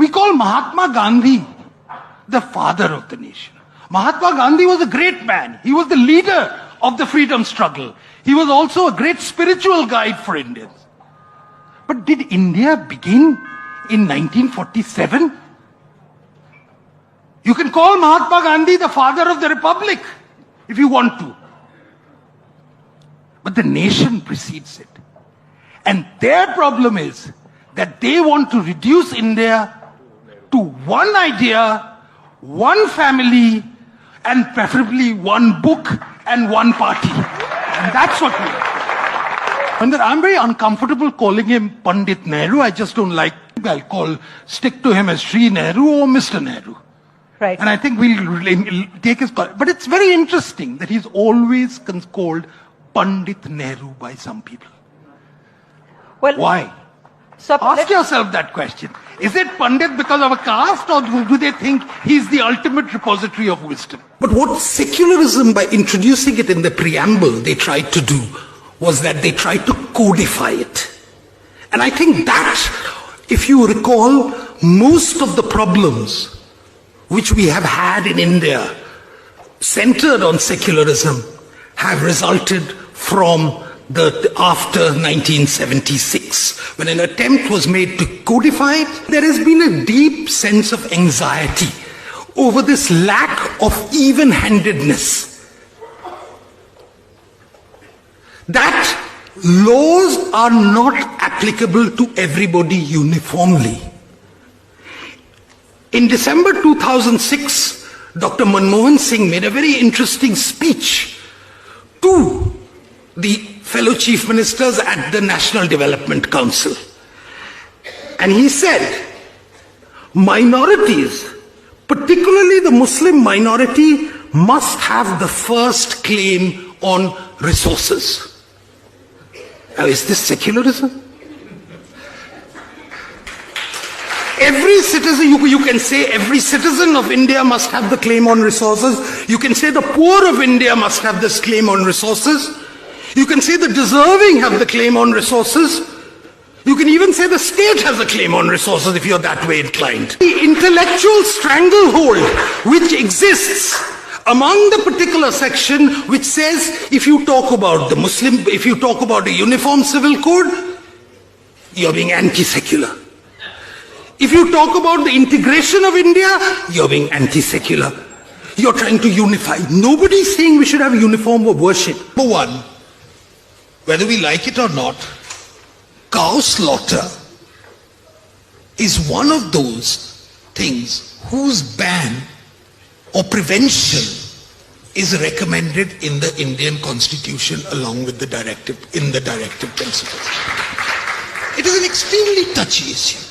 We call Mahatma Gandhi the father of the nation. Mahatma Gandhi was a great man. He was the leader of the freedom struggle. He was also a great spiritual guide for Indians. But did India begin in 1947? You can call Mahatma Gandhi the father of the republic if you want to. But the nation precedes it. And their problem is that they want to reduce India to one idea, one family, and preferably one book and one party. And that's what we are. And I'm very uncomfortable calling him Pandit Nehru. I just don't like, I'll stick to him as Sri Nehru or Mr. Nehru. Right. And I think we'll take his, but it's very interesting that he's always called Pandit Nehru by some people. Well, why? So ask yourself that question. Is it Pandit because of a caste, or do they think he's the ultimate repository of wisdom? But what secularism, by introducing it in the preamble, they tried to do was that they tried to codify it. And I think that, if you recall, most of the problems which we have had in India, centered on secularism, have resulted from after 1976, when an attempt was made to codify it. There has been a deep sense of anxiety over this lack of even-handedness. That laws are not applicable to everybody uniformly. In December 2006, Dr. Manmohan Singh made a very interesting speech to the fellow chief ministers at the National Development Council. And he said, minorities, particularly the Muslim minority, must have the first claim on resources. Now, is this secularism? Every citizen, you can say every citizen of India must have the claim on resources. You can say the poor of India must have this claim on resources. You can say the deserving have the claim on resources. You can even say the state has a claim on resources if you're that way inclined. The intellectual stranglehold which exists among the particular section which says if you talk about the Muslim, if you talk about a uniform civil code, you're being anti-secular. If you talk about the integration of India, you're being anti-secular. You're trying to unify. Nobody's saying we should have a uniform of worship. Number one, whether we like it or not, cow slaughter is one of those things whose ban or prevention is recommended in the Indian Constitution along with the directive principles. It is an extremely touchy issue.